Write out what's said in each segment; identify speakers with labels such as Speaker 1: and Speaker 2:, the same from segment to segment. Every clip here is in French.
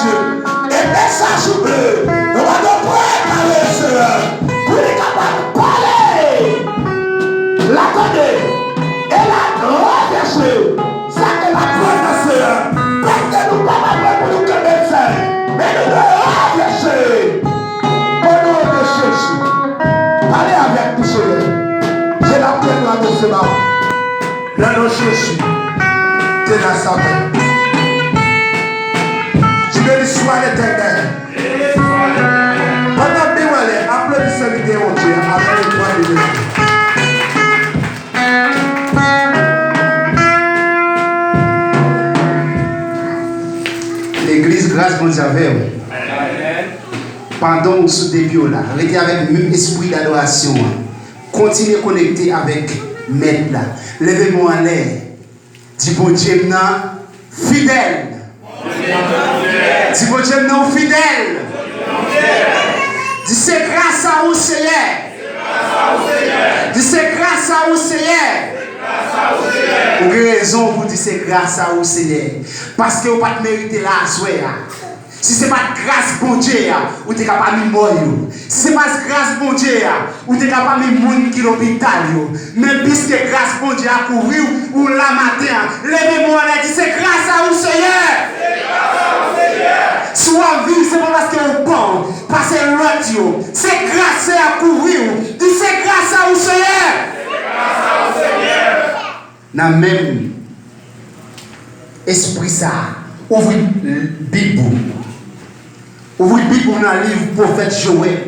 Speaker 1: Dieu. Et message bleu. On va donc préparer ce pour être capable de parler. L'attendez. Et la rechercher. Ça que la connaisseur. Parce que nous pas mal pour nous que médecin. Mais nous devons rechercher. Au nom de Jésus. Parlez avec nous, Seigneur. J'ai la prière de ce matin. Là, nous Jésus. T'es la santé. Béni soit l'Éternel. Pendant que vous allez applaudissez mon Dieu avec le point de Dieu. L'église, grâce à Dieu, pendant que sous début là, restez avec le même esprit d'adoration. Continuez à connecter avec Maître là. Levez-moi en l'air. Dis bon Dieu, fidèle. Dis bon Dieu, non fidèle. Dis c'est grâce à vous, Seigneur. Dis c'est grâce à vous, Seigneur. Vous avez raison pour dire c'est grâce à vous, Seigneur. Parce que vous n'avez pas mérité la soirée. Si ce n'est pas grâce bon Dieu, vous êtes capable de mourir. Si ce n'est pas grâce bon Dieu, vous êtes capable de mourir qui l'hôpital. Mais puisque grâce bon Dieu a couru, ou la matin, levez-moi et dites c'est grâce à vous, Seigneur. Soit vie, c'est pas parce que vous bon, parce que l'autre, c'est grâce à courir. Dis c'est grâce à vous, Seigneur. Dans le même esprit, ça, ouvrez la Bible. Ouvrez la Bible dans le livre prophète Joël.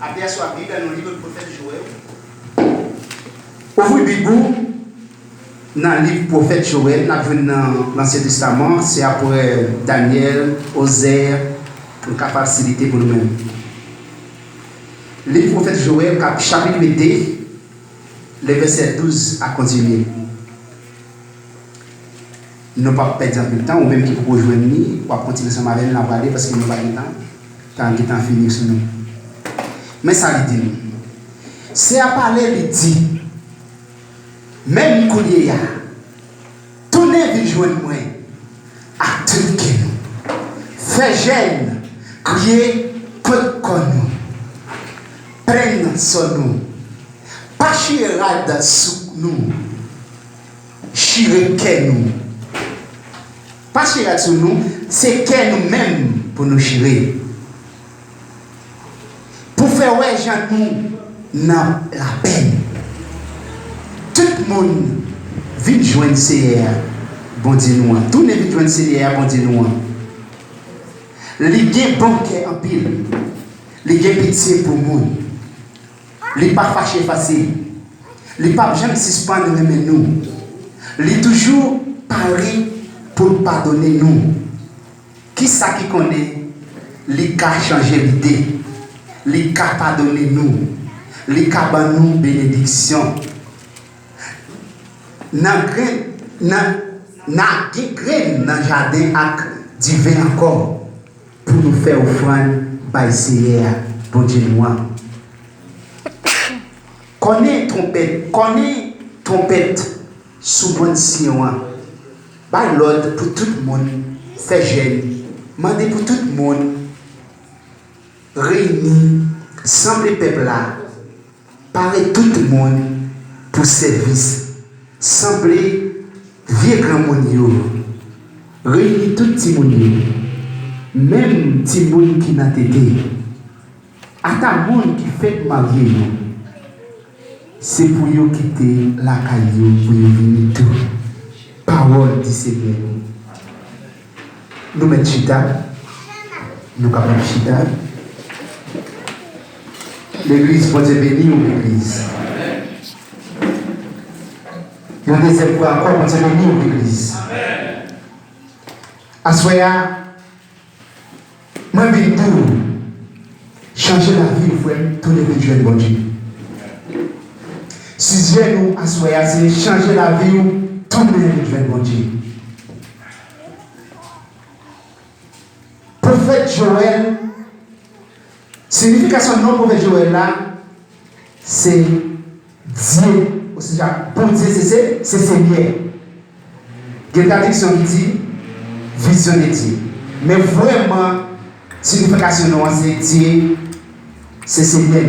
Speaker 1: Après, soit Bible dans le livre prophète Joël. Ouvrez la Bible. Dans le livre prophète Joël, dans l'Ancien Testament, c'est après Daniel, Osée, une capacité pour nous-mêmes. Le livre prophète Joël, chapitre 2, le verset 12 a continué. Nous ne pas perdre un temps, ou même qui peut rejoindre nous, ou continuer ensemble avec nous, parler parce qu'il n'y a pas de temps, quand il est fini sur nous. Mais ça lui dit, c'est à parler, il dit, même quand il y a, tournez vite joindre moi, à tout que nous, fait gêne, crier, peu qu'on nous, prenne sur nous, pas chirade sous nous, chiré que nous, pas chirade sur nous, c'est que nous-mêmes pour nous chirer. Pour faire ouais, gens nous, dans la peine. Tout le monde vient joindre CR, bon Dieu nous. Tout le monde vient joindre CR, bon Dieu nous. Les gens banqués en pile, les gens pitié pour le monde, les pas fâchés facile, les pas jamais suspendre nous, les toujours parler pour pardonner nous. Qui ça qui connaît, les cas changer l'idée, les cas pardonner nous, les cas ban nous bénédiction. Nan graine dans jardin ak divin encore pour nous faire offrande by Seigneur bon Dieu moi. Connais trompette sous bon sion. By l'ordre pour tout le monde fait jeune. Mandez pour tout le monde réuni semble peuple là. Parler tout le monde pour service. Semblez vieux grand monde, réunir tout petit monde, même petit monde qui n'a été, à ta monde qui fait marier, c'est pour vous quitter la caillou, pour vous venir tout. Parole du Seigneur. Nous mettons chita, nous capables chita. L'église pour te bénir ou l'église. Une deuxième fois encore, on s'est béni au l'église. Assoya, moi, je vais changer la vie, frère, tous les bénédictions de bon Dieu. Si Dieu nous assoya, c'est changer la vie, tous les bénédictions de bon Dieu. Prophète Joël, signification de nom prophète Joël là, c'est Dieu. Bon Dieu, c'est Seigneur. Il y a une traduction qui dit vision de Dieu. Mais vraiment, signification de Dieu, c'est Seigneur.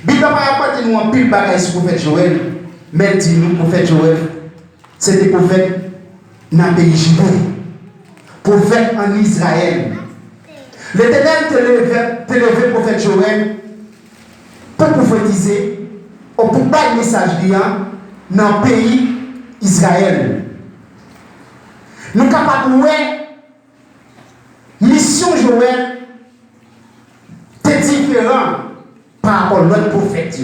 Speaker 1: Bible n'a pas apporté nous un pile bagaille sur le prophète Joël, mais il dit nous, prophète Joël, c'était prophète dans le pays juif, prophète en Israël. L'Éternel te levé prophète Joël pour prophétiser, ou pour pas le message bien dans le pays Israël. Nous sommes capables de voir mission Joël est différente par rapport à l'autre prophète.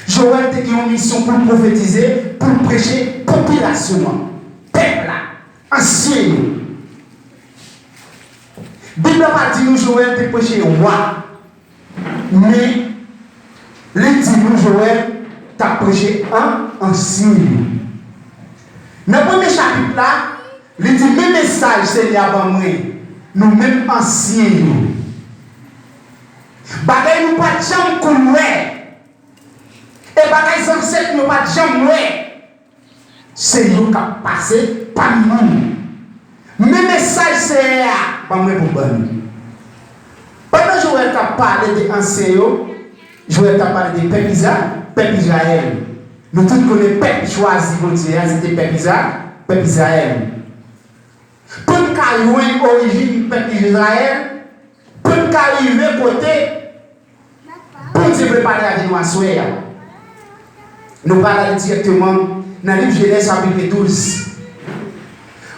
Speaker 1: Joël a une mission pour prophétiser, pour prêcher population, peuple, ancien. La Bible n'a pas dit nous Joël de prêcher roi, mais il dit nous Joël t'a prêché un ancien. Dans le premier chapitre là, il dit même message c'est avant moi, nous même anciens. Bagay nous pas jamais connaître. Et bagay ancêtres nous pas jamais. C'est nous qui passé par nous. Même message c'est pas moi pour bon. Pendant Joël t'a parlé des anciens, Joël t'a parlé des peuple Israël. Nous tous connaissons peuple choisi pour dire c'était peuple Israël. Pour nous une origine peuple Israël, pour nous arriver côté, pour Dieu préparer avec nous à soir. Nous parlons directement dans le livre Genèse chapitre 12.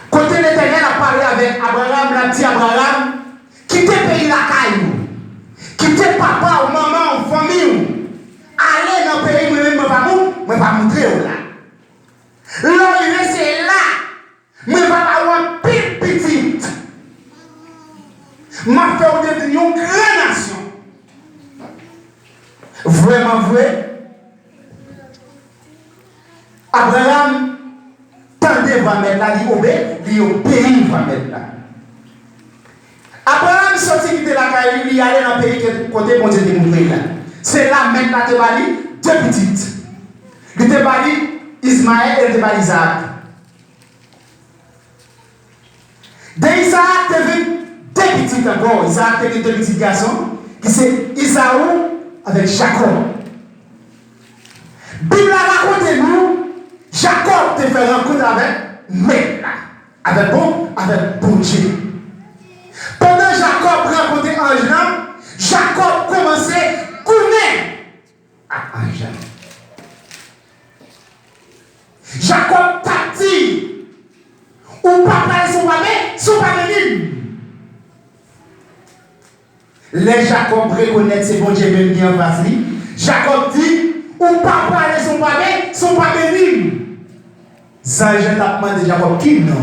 Speaker 1: Côté l'Éternel a parlé avec Abraham, l'a dit Abraham, quittez le pays la caillou, quittez papa ou maman ou famille, allez dans le pays, je vais pas montrer là. L'arrivée c'est là, je vais pas avoir pire petite. Je vais faire devenir une grande nation. Vraiment vrai. Abraham, tendez va mettre là, il pays va mettre là. Abraham sorti quitter la caille, il allait dans le pays côté mon Dieu de là. C'est là maintenant que tu as deux petites. Il te bali Ismaël et il te bali Isaac. De Isaac, tu as vu deux petites encore. Isaac, tu as vu deux petits garçons qui c'est Isaou avec Jacob. Bible raconte nous. Jacob te fait rencontre avec Mecca, avec bon Dieu. Pendant Jacob rencontrait Ange, Jacob commençait à connaître à Ange. Jacob t'a dit, ou pas parler son papa, les Jacob reconnaissent c'est bon Dieu même bien facile. Jacob dit, ou pas parler son papa, ça, je t'ai demandé Jacob qui non.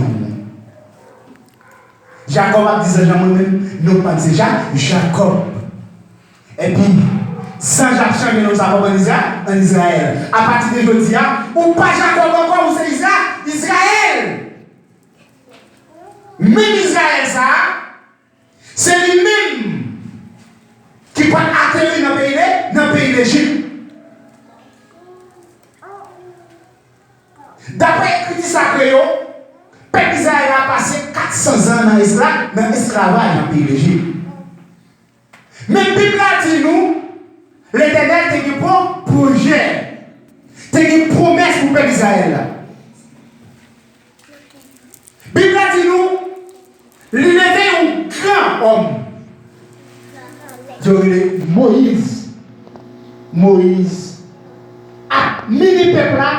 Speaker 1: Jacob a dit ça, moi-même, non pas déjà Jacob. Et puis, sans Jacques changer nos savons en Israël. À partir de aujourd'hui, ou pas Jacob encore, ou c'est Israël. Même Israël, ça, c'est lui-même qui peut atterrir dans le pays d'Égypte. D'après l'écriture sacrée, le peuple d'Israël a passé 400 ans dans l'esclavage dans le pays d'Égypte. Mais la Bible a dit nous, l'Éternel a dit un projet, a une promesse pour le peuple d'Israël. La Bible a dit nous, il était un grand homme. Moïse a mis le peuple là.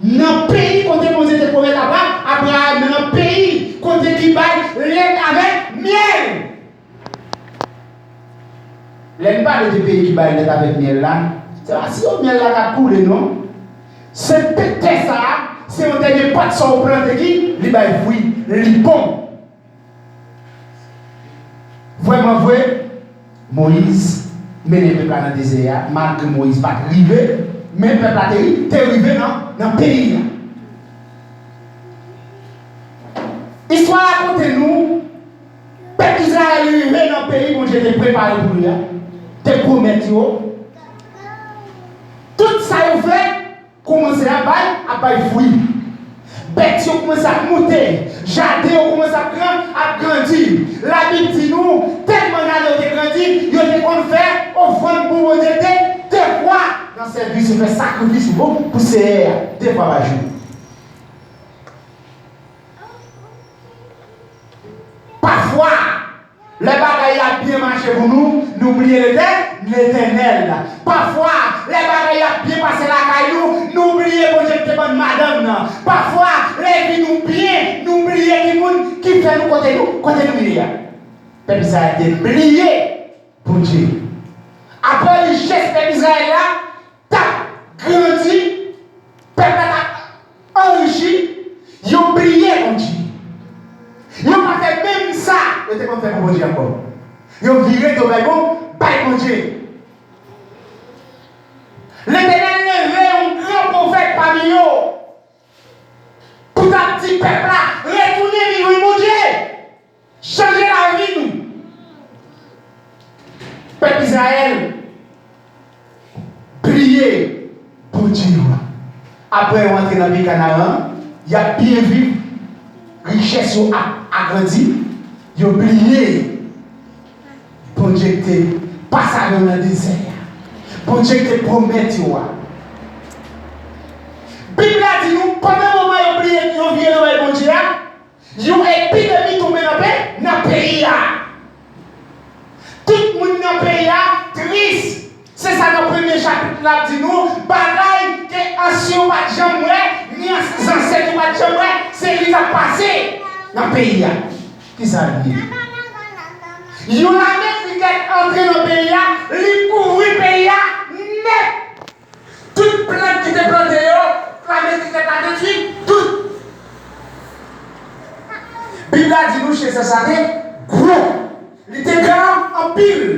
Speaker 1: Dans le pays, quand on était pour Abraham, dans le pays, quand on était lait avec miel. Les pas de pays qui baillent lait avec miel là, c'est pas si le miel là a coulé, non? C'est peut-être ça, c'est on ne pas de son plante qui, il baille fruit, il bon. Vraiment vrai, Moïse, mais le peuple dans le désert, malgré Moïse pas arrivé, mais le peuple a été arrivé dans le pays. Histoire raconte nous, le peuple d'Israël est arrivé dans le pays où j'étais préparé pour lui. Te promettre. Tout ça, il fait, commencer à bailler fruit. Bête commence à monter, jardin commence à grandir. La Bible dit nous, tellement d'années de grandir, il y a des qu'on fait, offrande pour vous aider, deux fois dans cette vie, se fait sacrifice pour ces deux fois par jour. Parfois, les bagailles a bien marché pour nous, n'oubliez l'Éternel. Parfois, les bagailles a bien passé la caillou, n'oubliez pas que c'est bonne madame. Parfois, les vies nous bien, n'oubliez qui fait nous côté nous. Peuple Israël a été plié pour Dieu. Après les gestes de Israël là, t'as grandi, peuple a enrichi, ils ont prié pour Dieu. Ils n'ont pas fait même ça, ils n'ont pas fait pour Dieu encore. Ils ont viré de Bible, pour Dieu. L'Éternel levé un grand prophète parmi eux. Pour ta petite peuple là, retourner vivre mon Dieu. Changer la vie nous. Peuple Israël, priez pour Dieu. Après rentrer dans le Canaan, il y a bien vu, richesse a grandi, il a prié pour Dieu pas ça dans le désert. Pour Dieu te promet, tu vois. La Bible a dit nous, pendant le moment où ils ont prié dans le bon Dieu, il y a une épidémie tombée dans le pays. Tout le monde dans le pays triste. C'est ça dans le premier chapitre là, dit nous, bagaille que ancien pas de jambe, ni ancêtre pas de jambe, c'est lui qui a passé dans le pays. Qui ça dit? Il y a un mec qui est entré dans le pays, il couvre le pays net. Toute plante qui était plantée, la mec qui était détruite, tout. La Bible a dit nous chez ça, gros. Il était grand en pile.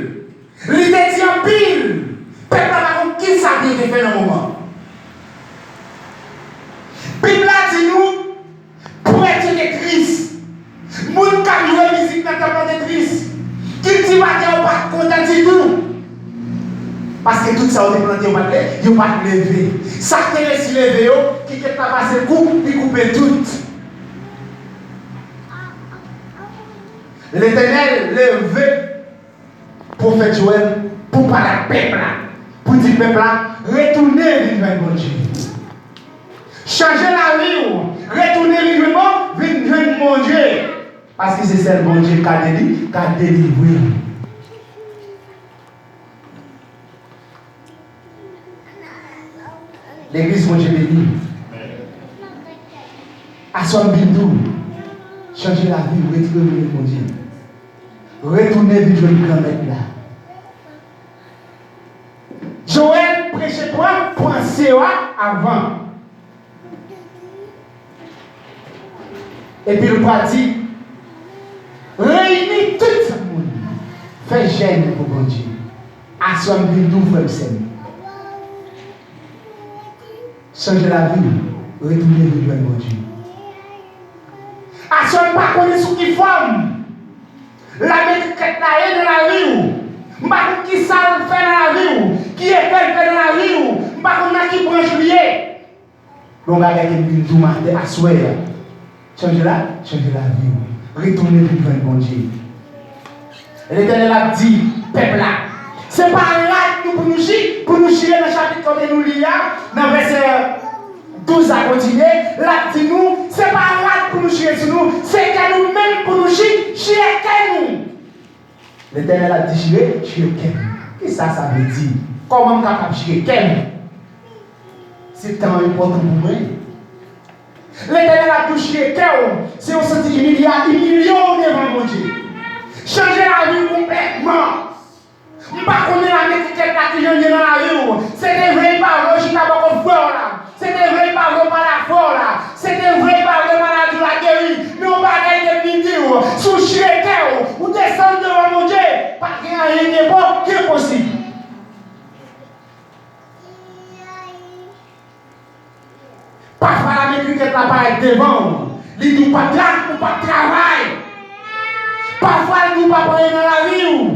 Speaker 1: Il était dit en pile. Peuple n'a pas qui ça qui était fait dans le moment. La Bible a dit nous, pour être triste, moun qui a joué musique dans le temps de triste. Qui dit pas pas content du tout. Parce que tout ça, on est planté, on va pas lever. Ça qui est si levé, qui est passé coupe, il coupe tout. L'Éternel levé prophète Joël pour parler à peuple, pour dire peuple, retournez vivre mon Dieu. Changez la vie, retournez vivre mon Dieu. Parce que c'est celle mon Dieu qui a délivré. L'église mon Dieu béni. À son bidou, changer la vie, retourner mon Dieu. Retournez vivre le grand-mère là. Joël prêchait quoi? Pensez avant. Et puis le roi dit, réunis tout le monde. Fais gêne pour mon Dieu. À son bidou, frère Seigneur. Changer la vie, retourner vivre mon Dieu. À son pas connaître ce qu'il forme. La mec qui est dans la vie, pas qui ça fait dans la vie, qui est fait dans la vie, pas qui branche lié. Donc avec une vie matin à souhait, changer la vie, retourner vivre mon Dieu. L'Éternel a dit, peuple là, c'est pas là pour nous chier dans le chapitre que nous lisons, dans verset 12 à continuer, là dit nous, c'est pas là pour nous chier sur nous, c'est qu'à nous-mêmes pour nous chier qu'à nous. L'Éternel a dit chier qu'à nous. Qu'est-ce que ça veut dire? Comment on est capable de chier qu'à nous? C'est tellement important pour moi. L'Éternel a dit chier qu'à nous. C'est on se dit il y a des millions devant mon Dieu. Changer la vie complètement. Je ne sais pas combien d'années qui est là qui dans la vie. C'est des vrais paroles qui n'ont pas là. C'est des vrais paroles par la foi là. C'est des vrais paroles par la douleur guérie. Mais on va aller de midi sous chier ou descendre devant mon Dieu. Pas qu'il y a rien de bon qui est possible. Parfois la métrique est là par devant. Il dit pas de là ou pas de travail. Parfois il dit pas pour aller dans la vie.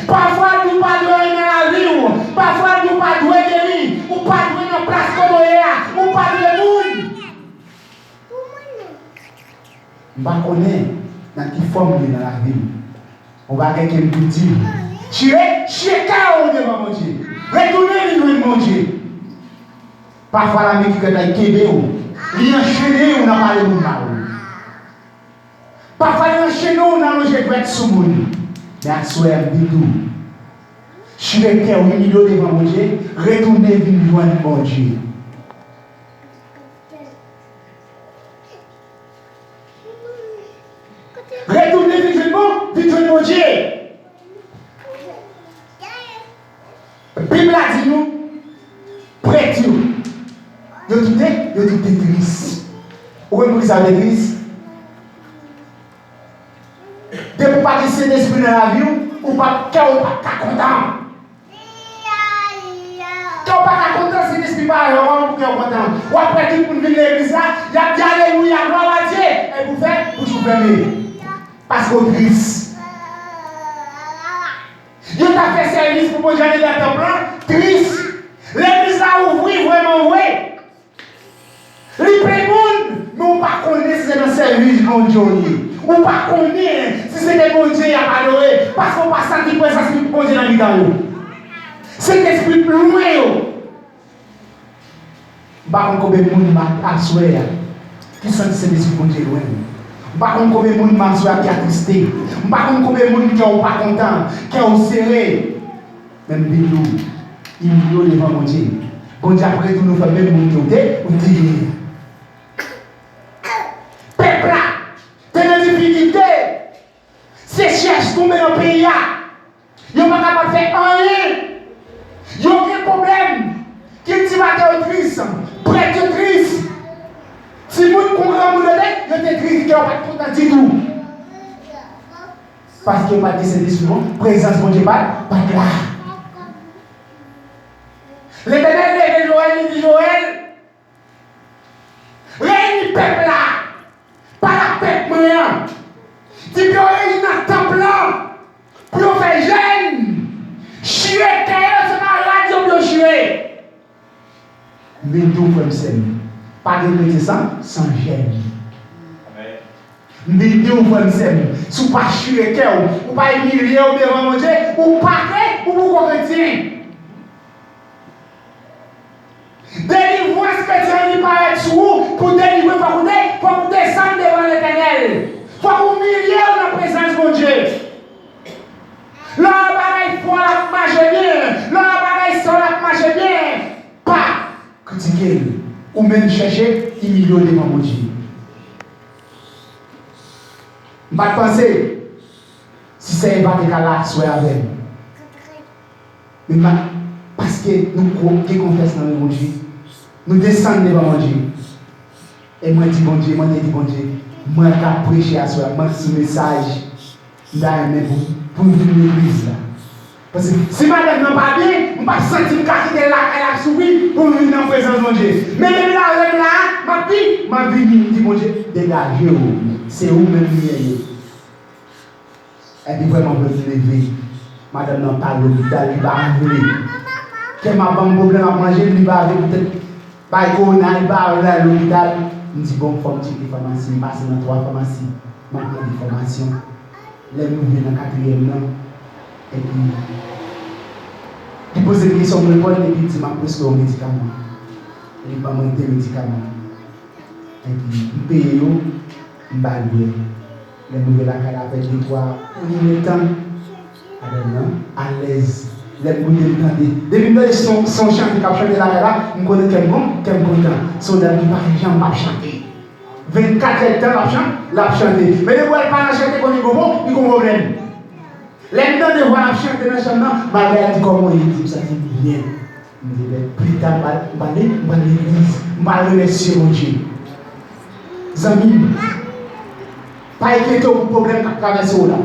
Speaker 1: Parfois, nous ne pouvons pas dans la vie, parfois, nous ne pouvons pas guérir, ou pas dans la place comme on est, ou pas dans le monde. Je ne connais pas dans quelle forme il est dans la vie. On va quelqu'un qui dit, chier chaos devant mon Dieu. Retournez devant mon Dieu. Parfois la musique est dans Québec, il enchaîné, on a parlé de mal. Parfois il enchaîné, on a mangé de sous le monde. Mais à soi, il dit, chier chaos devant mon Dieu. Retournez devant mon Dieu. Retournez vite mon Dieu. La Bible a dit nous, prêtez vous. Vous êtes triste. Où est-ce que vous avez triste? De ne pas laisser l'esprit dans la vie, ou pas content. Quand on pas content, c'est l'esprit pas content. Ou après tout, pour venir à l'église, il y a dit alléluia, gloire à Dieu. Et vous faites, vous fermez. Parce que vous triste. Dieu t'a fait service pour vous aller dans ton plan, triste. L'église a ouvert vraiment, oui. Les prémons, mais on ne connaît pas si c'est dans le service de Dieu. On ne connaît pas si c'est des bon Dieu à adorer. Parce qu'on ne passe pas de présence de bon Dieu dans l'État. C'est l'esprit plus loin. Par contre, combien de monde m'a assuré qui sent que c'est l'esprit de bon Dieu loin. Par contre, combien de monde m'a assuré qui a tristé. Par contre, combien de monde qui n'est pas content, qui est serré. Même Bidou, il me dit devant mon Dieu. Bon Dieu, après tout, nous faisons même mon Dieu. On dit. Peuple là, t'es dans difficulté. C'est cherche tomber dans le pays. Ils ne sont pas capables de faire rien. Ils ont aucun problème. Cultivateur triste, prêtre triste. Si vous comprends mon tête, vous êtes triste, vous n'êtes pas content du tout. Parce que pas de Saint-Esprit, présence de Dieu, pas de là. L'Éternel lève Joël, il dit Joël, réunis peuple là, pas la peuple moyen. Dis que réunis dans le temple là, pour faire jeune. Chier, c'est ma radio pour chier. Mais tout comme ça, pas de médecin sans gêne. Mais tout comme ça, si vous ne pas chier, ou pas humilier devant mon Dieu, ou pas ou vous comprenez. Délivrance chrétienne qui paraît sur vous, pour délivrer, il faut que vous descendre devant l'Éternel. Il faut que vous humilier dans la présence de mon Dieu. Là, bagaille foi la marche bien. Là, bagaille sol la marche bien. Pas critiquer ou même chercher humilier devant mon Dieu. Je ne penser si c'est pas de là, soit avec. Mais parce que nous confessons dans le bon Dieu, nous descendons devant mon Dieu. Et moi, je dis bon Dieu, moi, je dis bon Dieu, moi, je prêcher à soi, moi, ce message, pour venir à l'église. Parce que si madame n'a pas bien, je ne vais pas sentir que là, elle a souri pour venir dans la présence de mon Dieu. Mais même là, ma vie, dit mon Dieu, dégagez-vous. C'est vous-même qui et puis vraiment, je me lever. Madame n'a pas l'hôpital, il va arriver. Quand ma femme problème à manger, il va arriver peut-être. Par contre, il va arriver à l'hôpital. Il me dit, bon, il faut que tu aies des pharmacies. Je passe dans 3 pharmacies. Je prends des formations. Les nouvelles dans le 4e an. Et puis, il pose des questions, je réponds, et puis il m'a prescrit un médicament. Il m'a monté un médicament. Et puis, il paye, il va louer. Les nouvelles à avec 2-3 temps. À l'aise. Les bouillons depuis que son chant qui a chanté là, je connais quel bon, quel content. Son dernier gens m'a chanté. 24 hectares l'a chanté. Mais les voix pas chanter comme il bon, il y a un problème. Les temps de voir chanter dans le chant, ma mère dit comment il dit ça, dit bien. Il dit, plus tard, je vais l'église, je vais remercier mon Dieu. Zami, pas inquiété pour le problème qui traverse là.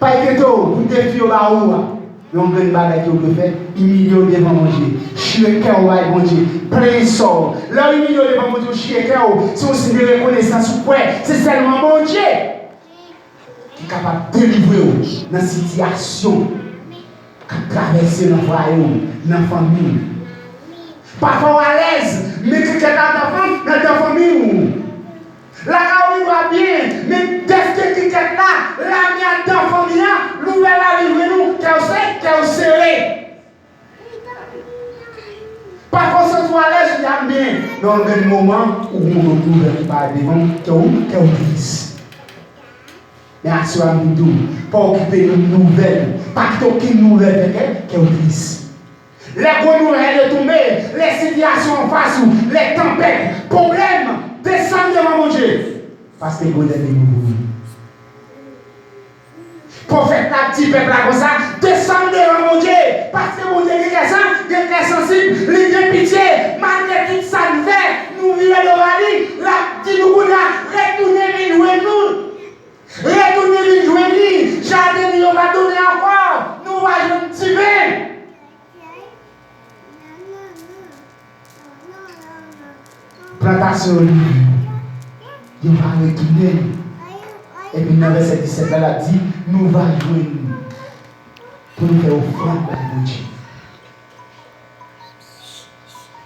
Speaker 1: Pas inquiété pour le défi là-haut. Yon gen bagay ki yo fait, humilier devant mon Dieu. Chier cœur ouais mon Dieu. Plein sort. Là humilier devant mon Dieu, chier cœur. Si on signe de reconnaissance ou quoi, c'est seulement mon Dieu qui est capable de délivrer dans la situation qui traverse dans le royaume, dans la famille. Parfois à l'aise, mais quelqu'un dans la famille. La quand on va dans un moment où on retrouve par devant, qui est triste. Mais à ce moment-là, pas occuper une nouvelle, pas aucune nouvelle qui est triste. Les bonnes nouvelles tombées, les situations en face, les tempêtes, problèmes, descendent devant mon Dieu. Parce que vous êtes nouveau. Prophète la petit peuple comme ça, descendez devant mon Dieu. Parce que mon Dieu est quelqu'un sensible, il est pitié. Malgré tout ça, nous vivons devant lui. La petite nous retournez jouer nous. Retournez jouer lui. Jardin, nous va donner encore. Nous allons jouer un petit. Plantation, il va retourner. Et puis dans le verset 17, elle a dit, nous allons jouer pour nous faire offrande à Dieu.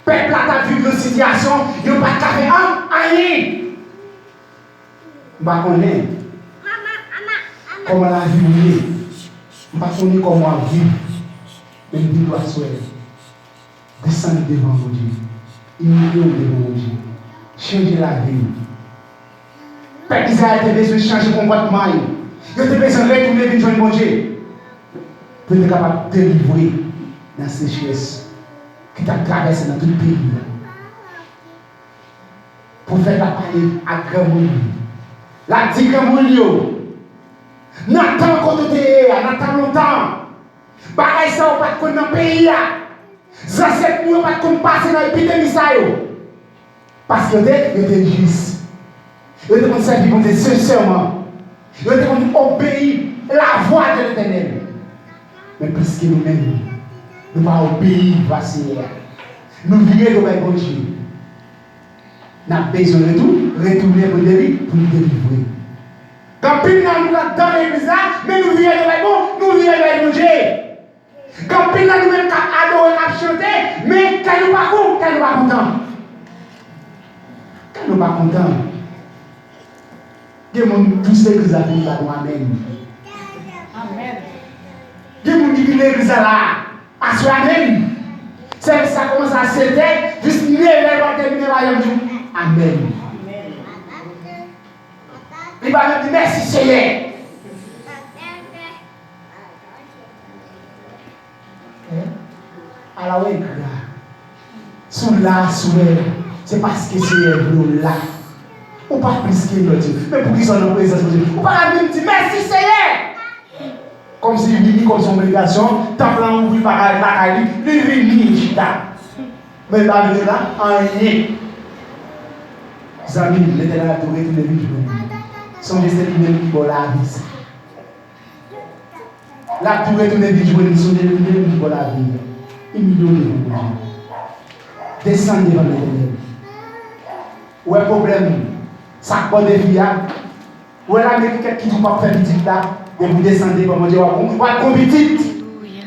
Speaker 1: Peuple a vu une situation, il n'y a pas de café en rien. Je ne connais pas comment la vie est. Je ne connais pas comment vivre. Mais je dois souhaiter. Descendre devant mon Dieu. Humilier devant mon Dieu. Changer la vie. Peuple Israël a besoin de changer le comportement. Il a besoin de retourner vers mon Dieu. Pour être capable de délivrer dans ces sécheresse qui t'a traversé dans tout le pays. Pour faire la parler à grand monde. La dit grand monde. N'attends qu'on te dise, n'attends longtemps. Bagaille ça, on va pas dans le pays. Ça, c'est pour ne pas passer dans l'épidémie. Parce que vous êtes juste. Vous êtes servir pour sincèrement. Vous êtes obéir la voix de l'Éternel. Mais plus que nous-mêmes, nous ne pas obéir vaciller. Nous vivons de bon Dieu. Nous avons besoin de tout, retourner pour nous délivrer. Quand nous sommes dans l'église, mais nous vivons de bon, nous vivons de bon Dieu. Quand nous sommes adorer, chanter, mais quand nous ne sommes pas contents. Quand nous ne sommes pas contents, il y a tous les églises à venir à nous-mêmes. Amen. Il y a des gens qui viennent l'église là, à soi-même. C'est ça commence à s'éteindre, juste les terminer par exemple. Amen. Il va me dire merci Seigneur. Alors oui, sous là, sous elle, c'est parce que Seigneur est là. Ou pas plus que notre Dieu. Mais pour qu'ils soient dans la présence de Dieu. Ou pas même dire merci Seigneur. Comme s'il vit comme son obligation, tant que l'on ouvre par la caille, il vient chita. Mais là, en rien. Zami, l'Éternel a tourné tous les vies. Son destin lui-même qui va la vie. La tourné tous les vies, son destin lui-même qui va la vie. Il me donne devant moi. Descendez devant l'Éternel. Où est le problème? Ça pas de vie. Où est l'Américain qui ne peut pas faire petite là? Et vous descendez comme Dieu va compétit.
Speaker 2: Alléluia.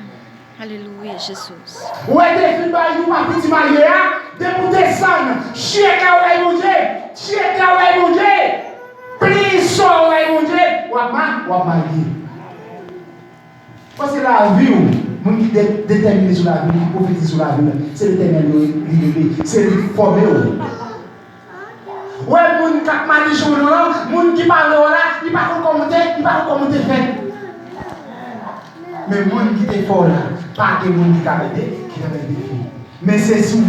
Speaker 2: Alléluia, Jésus.
Speaker 1: Où est le film de ma petite mariée? De vous descendre. Chier là où est mon Dieu. Chier là où est mon Dieu. Plis sur où est mon Dieu. Ou à marier. Parce que la vie, mon qui détermine sur la vie, qui prophétise sur la vie, c'est l'Éternel qui c'est lui formé. Ouais, moun qui m'a dit jour là, moun qui parle là, il pas commenter fait. Mais moun qui est fort là, pas que moun qui a aidé, qui a aidé. Mais c'est souvent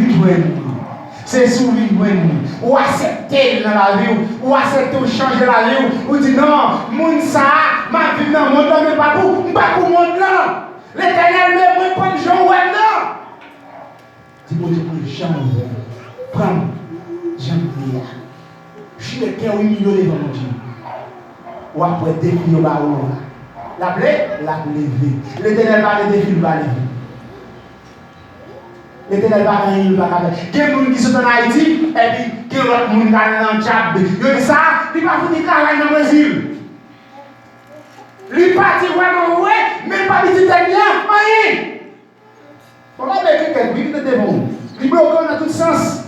Speaker 1: c'est souvent ou accepter dans la vie, ou accepter ou changer la vie, ou dire non, moun ça, ma vie dans monde mais pas pour monde là. L'Éternel me prend Jean ouais non. Tu peux te changer. Prends Jean-Pierre. Je suis le cœur humilié devant mon Dieu. Ou après défi au baron. La plaie, la lever. L'Éternel va le défi, il va lever. L'Éternel va gagner, il va gagner. Il y a des gens qui sont en Haïti, et puis il y a d'autres gens qui sont dans le Tchad. Il dit ça, il va foutre du travail dans le Brésil. Il partit vraiment, ouais, mais pas du tout bien, rien. On va avec quelqu'un qui est devant. Il bloque dans tout sens.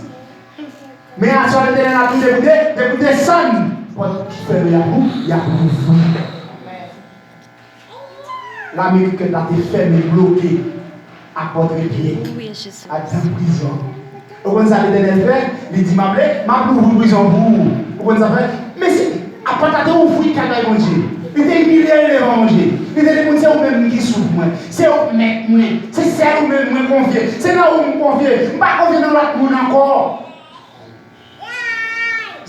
Speaker 1: Mais à ce l'Éternel a tout dégoûté sonne. Pour faire le Yahoo, Yahoo. L'Amérique a été fermée, bloquée, à porte pied, à 10 prison. Vous comprenez ça, l'Éternel fait, il dit, m'a ouvrir prison pour vous. Vous comprenez ça fait? Mais si, après t'as ouvert canal mon Dieu. Il était humilié devant mon Dieu. Il était dit, c'est vous-même qui souffre moi. C'est vous-même moi. C'est celle vous-même moi confier. C'est là où vous me confiez. Je ne vais pas confier dans l'autre monde encore.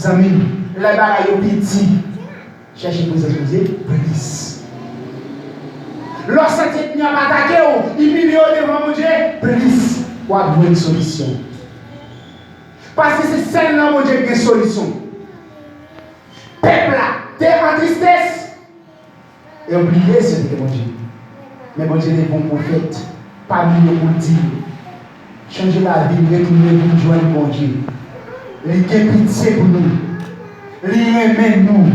Speaker 1: Amis, les bagailles au petit. Cherchez pour Dieu, police. Lorsque tu n'as pas attaqué, humilié devant mon Dieu, police. Pour avoir une solution. Parce que c'est celle-là, mon Dieu, qui a une solution. Peuple là, tu es en tristesse. Et oubliez ce que mon Dieu. Mais mon Dieu est bon prophète. Parmi nous pour dire. Changer la vie, retourner pour joindre mon Dieu. Il y a pitié pour nous. Il aime nous.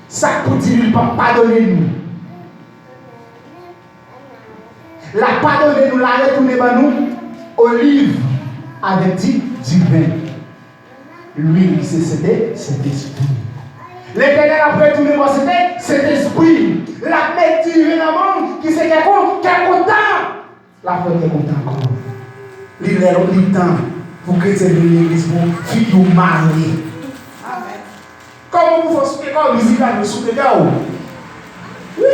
Speaker 1: Ça pour dire, il ne peut pas pardonner nous. La pardonner nous, la retourner par nous. Olive avec du vin. L'huile, c'était cet esprit. L'Éternel a retourné par cet esprit. La mettre du vin dans le monde qui c'est quelqu'un qui est content. La fête est content encore. Il est au temps pour que c'est l'église pour fille ou mari. Comment vous faites souper quand vous visitez le souper là? Oui.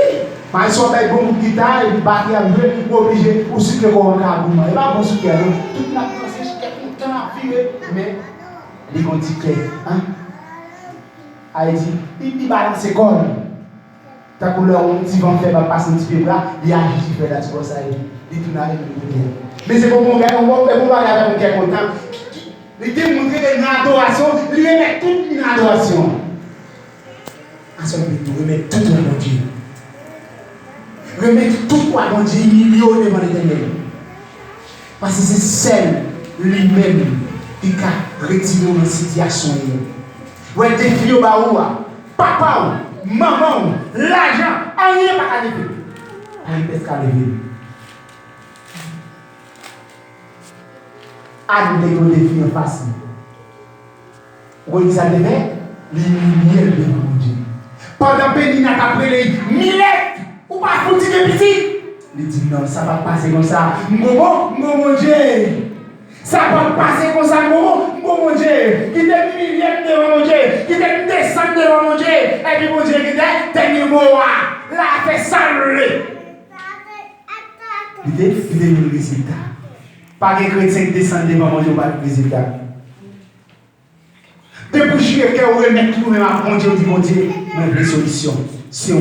Speaker 1: Mais si on met bon guitare, il bat à vous, vous obligé pour souper comme un caboulot. Il va bon souper. Toute la France est content à vivre. Mais il dit que, hein? Haïti, il balance comme. Ta couleur, on dit qu'on fait passer un petit peu là, il a juste fait là, tu vois ça, il tourne avec le bien. Mais c'est pour mon gars, on va faire pour parler avec mon gars content. Il démontre une adoration, il remet toute une adoration. À ce moment-là, il remet tout à mon Dieu. Remet tout à mon Dieu, million devant l'Éternel. Parce que c'est celle lui-même qui a retiré dans la situation. Ouais, défi au baoua, papa, maman, l'argent, rien pas qu'à lever. Rien pas qu'à lever. Admettez que le défi est facile. Vous voyez ça devait, l'humilier devant mon Dieu. Pendant que Pénina t'a pris les millettes, ou pas foutu de petit. Il dit non, ça va passer comme ça. Mon Dieu. Ça va passer comme ça, mon Dieu. Qui t'est humilié devant mon Dieu. Qui t'est descendu devant mon Dieu. Et puis mon Dieu qui t'est mis moi. Là, fait saluer. Il est le résultat. Pas de chrétien qui descend devant mon Dieu, pas de résultat. Depuis que je suis que vous remettez tout le monde à mon Dieu, dit mon Dieu, mais une solution. Si on